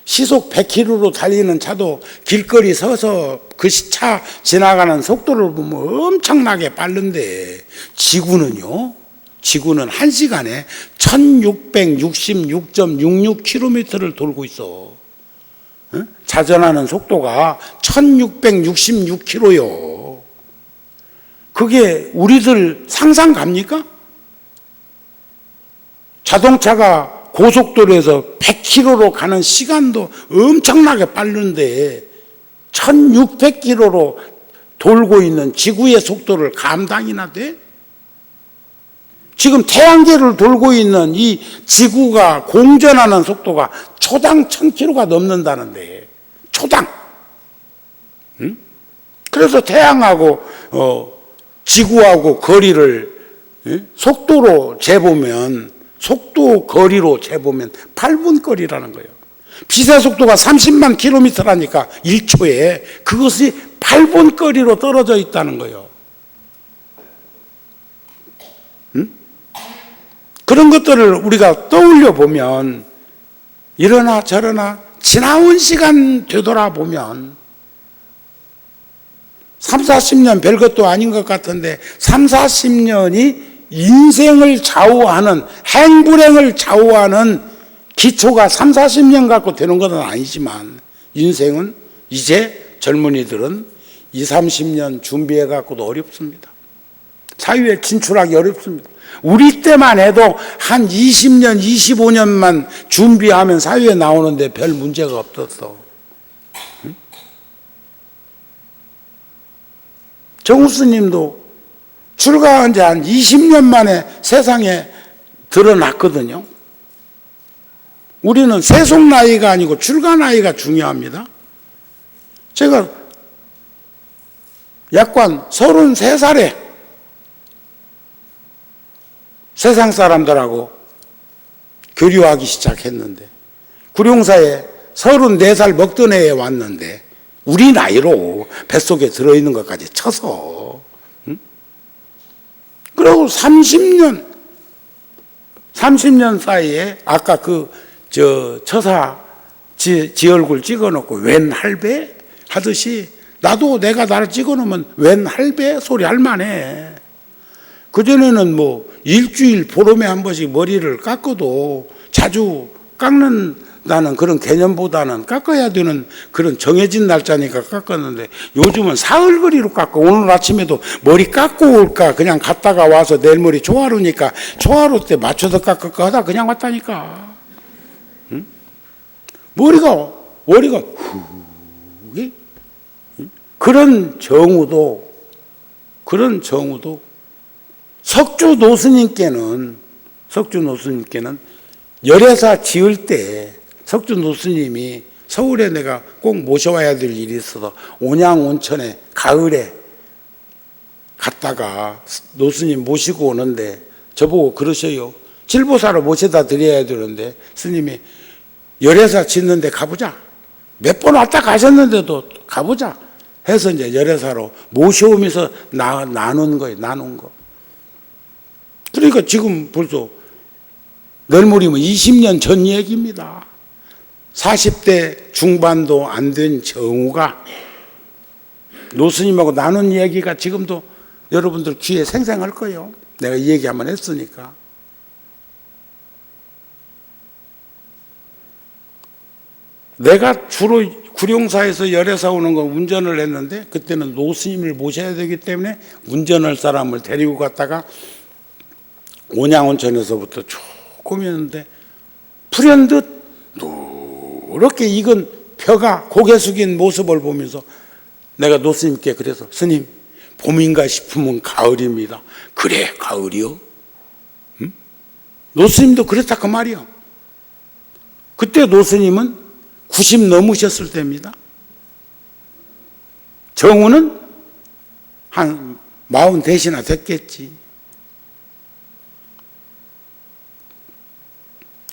시속 100km로 달리는 차도 길거리 서서 그 차 지나가는 속도를 보면 엄청나게 빠른데, 지구는 1시간에 1666.66km를 돌고 있어. 자전하는 속도가 1666km요. 그게 우리들 상상 갑니까? 자동차가 고속도로에서 100km로 가는 시간도 엄청나게 빠른데 1600km로 돌고 있는 지구의 속도를 감당이나 돼? 지금 태양계를 돌고 있는 이 지구가 공전하는 속도가 초당 1000km가 넘는다는데, 초당. 응? 그래서 태양하고 지구하고 거리를 속도로 재보면, 속도 거리로 재보면 8분 거리라는 거예요. 빛의 속도가 30만 킬로미터라니까 1초에 그것이 8분 거리로 떨어져 있다는 거예요. 응? 그런 것들을 우리가 떠올려 보면, 이러나 저러나 지나온 시간 되돌아보면 3, 40년 별것도 아닌 것 같은데 3, 40년이 인생을 좌우하는, 행불행을 좌우하는 기초가 3, 40년 갖고 되는 것은 아니지만, 인생은 이제 젊은이들은 2, 30년 준비해 갖고도 어렵습니다. 사회에 진출하기 어렵습니다. 우리 때만 해도 한 20년, 25년만 준비하면 사회에 나오는데 별 문제가 없었어. 응? 정우 스님도 출가한 지 한 20년 만에 세상에 드러났거든요. 우리는 세속 나이가 아니고 출가 나이가 중요합니다. 제가 약관 33살에 세상 사람들하고 교류하기 시작했는데, 구룡사에 34살 먹던 해에 왔는데 우리 나이로 뱃속에 들어있는 것까지 쳐서, 응? 그리고 30년 사이에 아까 처사 지 얼굴 찍어놓고 웬 할배 하듯이, 나도 내가 나를 찍어놓으면 웬 할배 소리 할 만해. 그전에는 뭐 일주일 보름에 한 번씩 머리를 깎아도 자주 깎는다는 그런 개념보다는 깎아야 되는 그런 정해진 날짜니까 깎았는데, 요즘은 사흘거리로 깎아. 오늘 아침에도 머리 깎고 올까 그냥 갔다가 와서 내일 머리 초하루니까 초하루 때 맞춰서 깎을까 하다 그냥 왔다니까. 응? 머리가 후, 그런 정우도 석주 노스님께는 열애사 지을 때 석주 노스님이 서울에 내가 꼭 모셔와야 될 일이 있어서 온양온천에 가을에 갔다가 노스님 모시고 오는데 저보고 그러셔요. 칠보사로 모셔다 드려야 되는데 스님이 열애사 짓는데 가보자. 몇 번 왔다 가셨는데도 가보자 해서 이제 열애사로 모셔오면서 나눈 거예요. 나눈 거. 그러니까 지금 벌써 내일 모레면 20년 전 얘기입니다. 40대 중반도 안 된 정우가 노스님하고 나눈 얘기가 지금도 여러분들 귀에 생생할 거예요. 내가 이 얘기 한번 했으니까. 내가 주로 구룡사에서 열애사 오는 건 운전을 했는데, 그때는 노스님을 모셔야 되기 때문에 운전할 사람을 데리고 갔다가 온양온천에서부터 쭉 꾸몄는데, 불현듯 노랗게 익은 벼가 고개 숙인 모습을 보면서 내가 노스님께 그래서, 스님 봄인가 싶으면 가을입니다. 그래 가을이요? 응? 노스님도 그랬다 그 말이요. 그때 노스님은 90 넘으셨을 때입니다. 정우는 한 40대시나 됐겠지.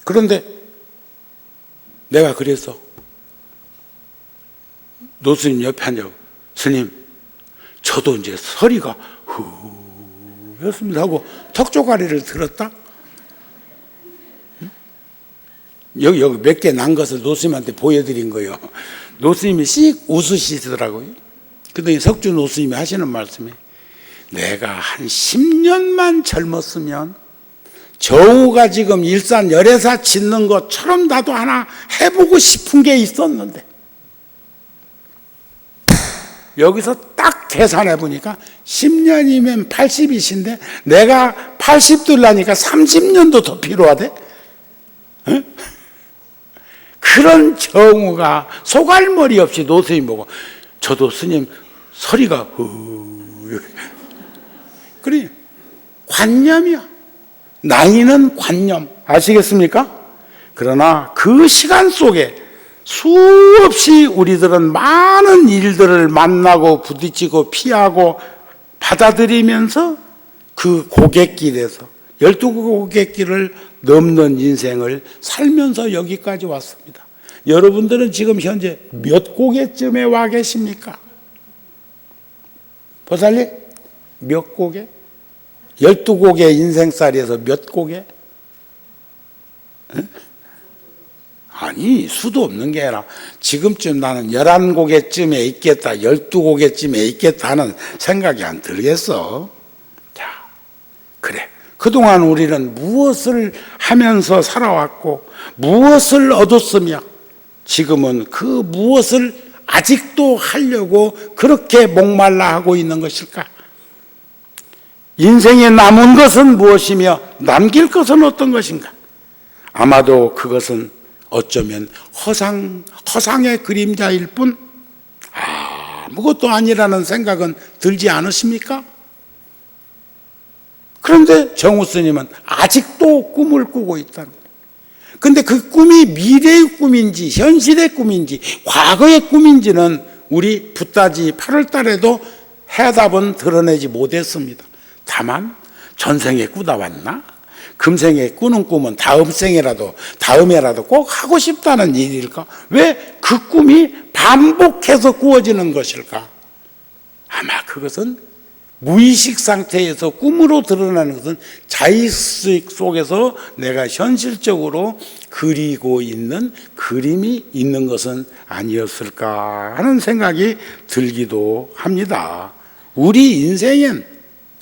그런데 내가 그래서 노스님 옆에 앉아, 스님 저도 이제 서리가 후였습니다 하고 턱조가리를 들었다. 여기 몇 개 난 것을 노스님한테 보여드린 거예요. 노스님이 씩 웃으시더라고요. 그랬더니 석주 노스님이 하시는 말씀이, 내가 한 10년만 젊었으면 정우가 지금 일산 열애사 짓는 것처럼 나도 하나 해보고 싶은 게 있었는데, 여기서 딱 계산해 보니까 10년이면 80이신데 내가 80 되려니까 30년도 더 필요하대? 응? 그런 경우가 소갈머리 없이 노스님 보고 저도 스님 소리가 그래 관념이야. 나이는 관념 아시겠습니까? 그러나 그 시간 속에 수없이 우리들은 많은 일들을 만나고 부딪히고 피하고 받아들이면서 그 고갯길에서 12고갯길을 넘는 인생을 살면서 여기까지 왔습니다. 여러분들은 지금 현재 몇 고개쯤에 와 계십니까? 보살님? 몇 고개? 12고개 인생살이에서 몇 고개? 응? 아니 수도 없는 게 아니라 지금쯤 나는 11고개쯤에 있겠다 12고개쯤에 있겠다 하는 생각이 안 들겠어. 자, 그래 그동안 우리는 무엇을 하면서 살아왔고 무엇을 얻었으며 지금은 그 무엇을 아직도 하려고 그렇게 목말라 하고 있는 것일까? 인생에 남은 것은 무엇이며 남길 것은 어떤 것인가? 아마도 그것은 어쩌면 허상의 그림자일 뿐 아무것도 아니라는 생각은 들지 않으십니까? 그런데 정우 스님은 아직도 꿈을 꾸고 있다는 거예요. 근데 그 꿈이 미래의 꿈인지 현실의 꿈인지 과거의 꿈인지는 우리 붓다지 8월 달에도 해답은 드러내지 못했습니다. 다만 전생에 꾸다 왔나? 금생에 꾸는 꿈은 다음에라도 꼭 하고 싶다는 일일까? 왜 그 꿈이 반복해서 꾸어지는 것일까? 아마 그것은 무의식 상태에서 꿈으로 드러나는 것은 자의식 속에서 내가 현실적으로 그리고 있는 그림이 있는 것은 아니었을까 하는 생각이 들기도 합니다. 우리 인생엔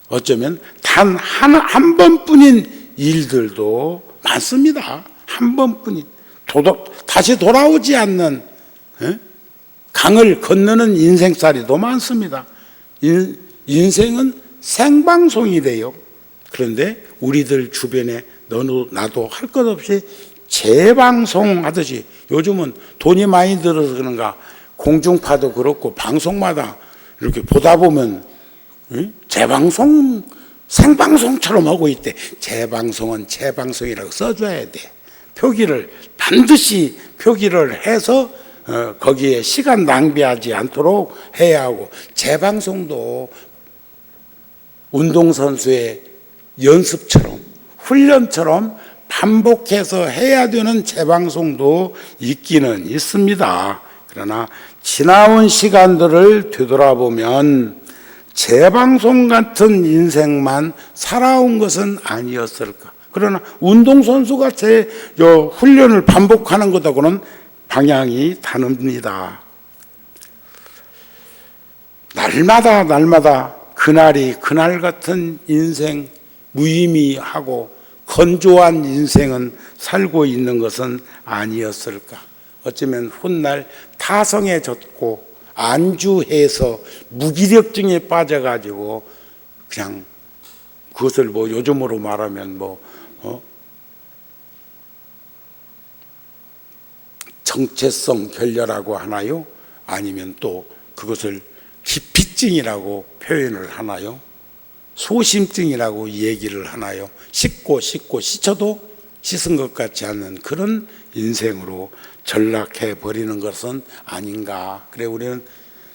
어쩌면 단 한 번뿐인 일들도 많습니다. 한 번뿐인 다시 돌아오지 않는 강을 건너는 인생살이도 많습니다. 인생은 생방송이래요. 그런데 우리들 주변에 나도 할 것 없이 재방송 하듯이 요즘은 돈이 많이 들어서 그런가 공중파도 그렇고 방송마다 이렇게 보다 보면 재방송 생방송처럼 하고 있대. 재방송은 재방송이라고 써줘야 돼. 반드시 표기를 해서 거기에 시간 낭비하지 않도록 해야 하고 재방송도 운동선수의 연습처럼 훈련처럼 반복해서 해야 되는 재방송도 있기는 있습니다. 그러나 지나온 시간들을 되돌아보면 재방송 같은 인생만 살아온 것은 아니었을까. 그러나 운동선수가 훈련을 반복하는 것하고는 방향이 다릅니다. 날마다 그날이 그날 같은 인생, 무의미하고 건조한 인생은 살고 있는 것은 아니었을까. 어쩌면 훗날 타성에 젖고 안주해서 무기력증에 빠져가지고 그냥 그것을 요즘으로 말하면 정체성 결여라고 하나요? 아니면 또 그것을 기피증이라고 표현을 하나요? 소심증이라고 얘기를 하나요? 씻고 씻어도 씻은 것 같지 않는 그런 인생으로 전락해 버리는 것은 아닌가. 그래 우리는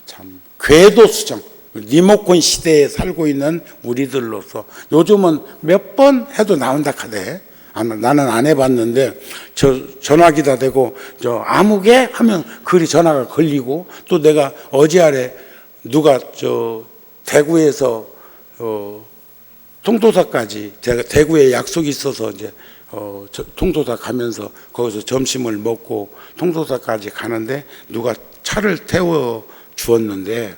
참 궤도수정 리모컨 시대에 살고 있는 우리들로서 요즘은 몇 번 해도 나온다 카대. 나는 안 해봤는데 전화기다 대고 아무개 하면 그리 전화가 걸리고 또 내가 어제 아래 누가 대구에서 통도사까지 제가 대구에 약속이 있어서 이제 통도사 가면서 거기서 점심을 먹고 통도사까지 가는데 누가 차를 태워 주었는데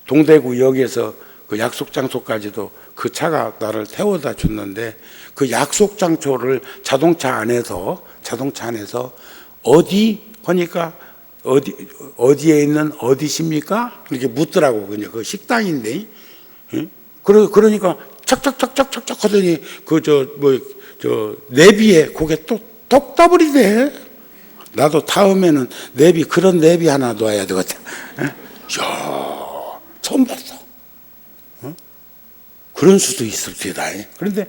동대구역에서 그 약속 장소까지도 그 차가 나를 태워다 줬는데 그 약속 장소를 자동차 안에서 어디 하니까 어디에 있는 어디십니까? 이렇게 묻더라고. 그냥 그 식당인데. 예? 그러니까 척척척척척척 하더니 내비에 고개 똑 떠버리대. 나도 다음에는 그런 내비 하나 놔야 되겠다. 예? 이야, 처음 봤어. 그런 수도 있을 테다. 그런데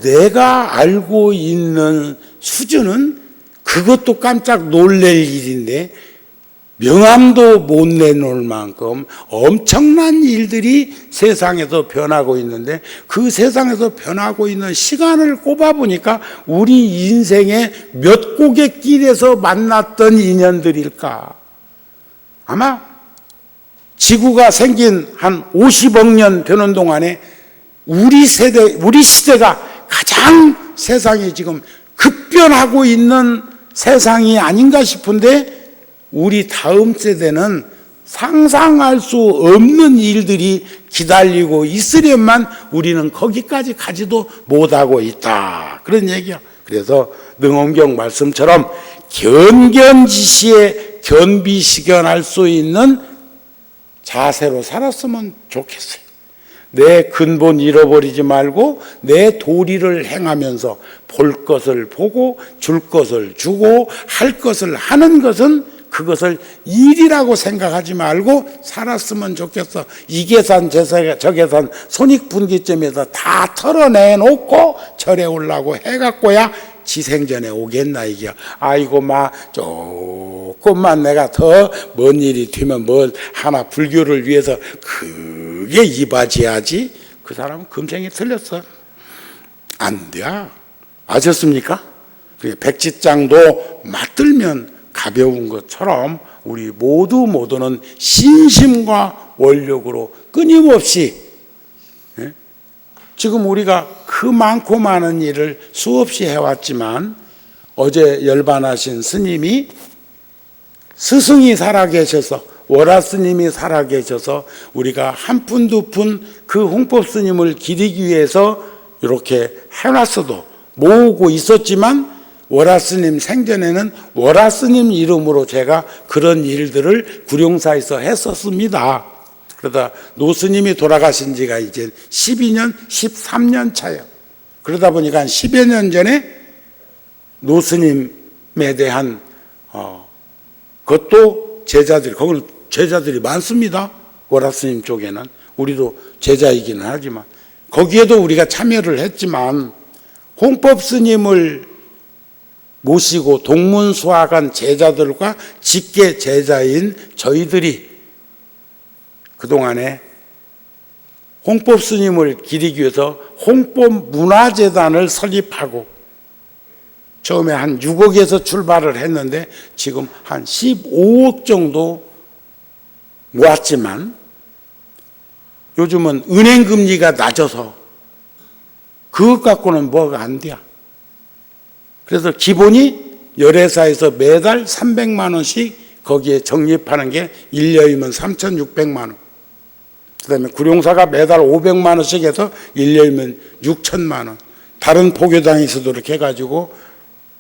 내가 알고 있는 수준은 그것도 깜짝 놀랄 일인데 명함도 못 내놓을 만큼 엄청난 일들이 세상에서 변하고 있는데 그 세상에서 변하고 있는 시간을 꼽아보니까 우리 인생의 몇 곡의 길에서 만났던 인연들일까? 아마 지구가 생긴 한 50억 년 되는 동안에 우리 시대가 가장 세상이 지금 급변하고 있는 세상이 아닌가 싶은데 우리 다음 세대는 상상할 수 없는 일들이 기다리고 있으련만 우리는 거기까지 가지도 못하고 있다. 그런 얘기야. 그래서 능엄경 말씀처럼 견견지시에 견비시견할 수 있는 자세로 살았으면 좋겠어요. 내 근본 잃어버리지 말고 내 도리를 행하면서 볼 것을 보고 줄 것을 주고 할 것을 하는 것은 그것을 일이라고 생각하지 말고 살았으면 좋겠어. 이 계산 저 계산 손익분기점에서 다 털어내놓고 절에 오려고 해갖고야 지생전에 오겠나 이게. 아이고 조금만 내가 더 먼 일이 되면 뭘 하나 불교를 위해서 그게 이바지하지. 그 사람은 금생이 틀렸어. 안 돼. 아셨습니까? 백지장도 맞들면 가벼운 것처럼 우리 모두는 신심과 원력으로 끊임없이 지금 우리가 그 많고 많은 일을 수없이 해왔지만 어제 열반하신 스님이 스승이 살아계셔서 월화 스님이 살아계셔서 우리가 한 푼 두 푼 그 홍법 스님을 기리기 위해서 이렇게 해놨어도 모으고 있었지만 월화 스님 생전에는 월화 스님 이름으로 제가 그런 일들을 구룡사에서 했었습니다. 그러다 노 스님이 돌아가신 지가 이제 12년, 13년 차예요. 그러다 보니까 한 10여 년 전에 노 스님에 대한 그것도 거기는 제자들이 많습니다. 월화 스님 쪽에는. 우리도 제자이기는 하지만 거기에도 우리가 참여를 했지만 홍법 스님을 모시고 동문수학한 제자들과 직계 제자인 저희들이 그동안에 홍법 스님을 기리기 위해서 홍법 문화재단을 설립하고 처음에 한 6억에서 출발을 했는데 지금 한 15억 정도 모았지만 요즘은 은행 금리가 낮아서 그것 갖고는 뭐가 안 돼. 그래서 기본이 열애사에서 매달 300만 원씩 거기에 적립하는 게 1년이면 3,600만 원. 그 다음에 구룡사가 매달 500만 원씩 해서 1년이면 6천만 원. 다른 포교당에서도 이렇게 해가지고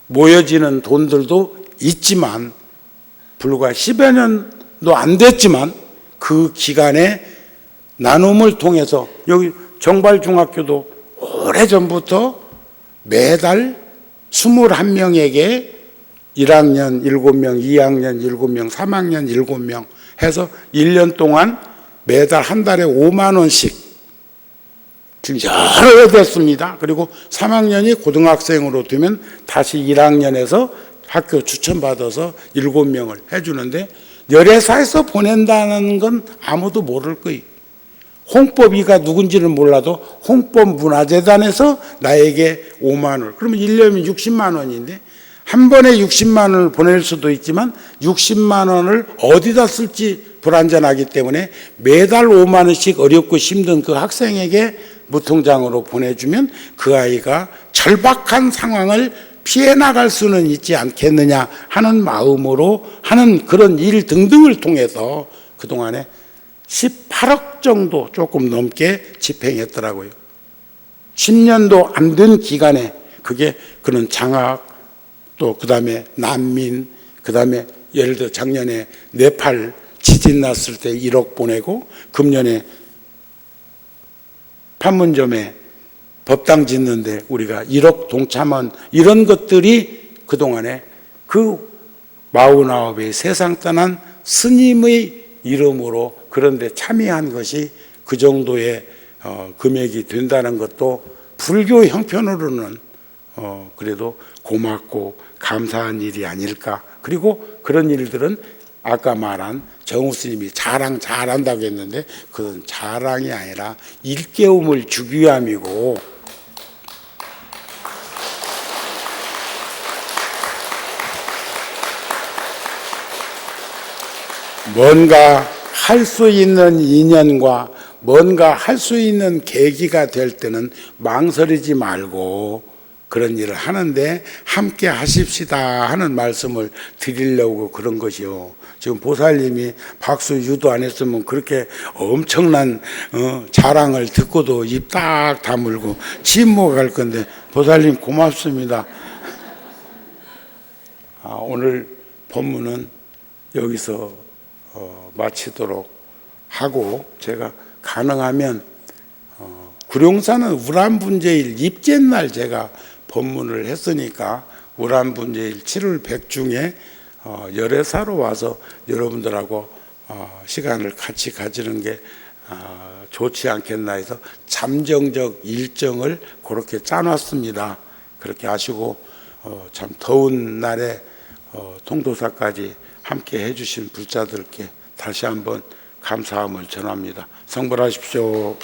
모여지는 돈들도 있지만 불과 10여 년도 안 됐지만 그 기간에 나눔을 통해서 여기 정발중학교도 오래전부터 매달 21명에게 1학년 7명, 2학년 7명, 3학년 7명 해서 1년 동안 매달 한 달에 5만 원씩 지금 여러 해 됐습니다. 그리고 3학년이 고등학생으로 되면 다시 1학년에서 학교 추천받아서 7명을 해주는데 열애사에서 보낸다는 건 아무도 모를 거예요. 홍법이가 누군지는 몰라도 홍법문화재단에서 나에게 5만 원, 그러면 1년이면 60만 원인데 한 번에 60만 원을 보낼 수도 있지만 60만 원을 어디다 쓸지 불안전하기 때문에 매달 5만 원씩 어렵고 힘든 그 학생에게 무통장으로 보내주면 그 아이가 절박한 상황을 피해 나갈 수는 있지 않겠느냐 하는 마음으로 하는 그런 일 등등을 통해서 그동안에 18억 정도 조금 넘게 집행했더라고요. 10년도 안 된 기간에 그게 그런 장학 또 그다음에 난민 그다음에 예를 들어 작년에 네팔 지진 났을 때 1억 보내고 금년에 판문점에 법당 짓는데 우리가 1억 동참한 이런 것들이 그동안에 그 49의 세상 떠난 스님의 이름으로 그런데 참여한 것이 그 정도의 금액이 된다는 것도 불교 형편으로는 그래도 고맙고 감사한 일이 아닐까. 그리고 그런 일들은 아까 말한 정우 스님이 자랑 잘한다고 했는데 그건 자랑이 아니라 일깨움을 주기 위함이고 뭔가 할 수 있는 인연과 뭔가 할 수 있는 계기가 될 때는 망설이지 말고 그런 일을 하는데 함께 하십시다 하는 말씀을 드리려고 그런 것이요. 지금 보살님이 박수 유도 안 했으면 그렇게 엄청난 자랑을 듣고도 입 딱 다물고 침묵할 건데 보살님 고맙습니다. 오늘 법문은 여기서 마치도록 하고 제가 가능하면 구룡산은 우람분제일 입제날 제가 법문을 했으니까 우람분제일 7월 100 중에 열애사로 와서 여러분들하고 시간을 같이 가지는 게 좋지 않겠나 해서 잠정적 일정을 그렇게 짜놨습니다. 그렇게 하시고 참 더운 날에 통도사까지 함께 해주신 불자들께 다시 한번 감사함을 전합니다. 성불하십시오.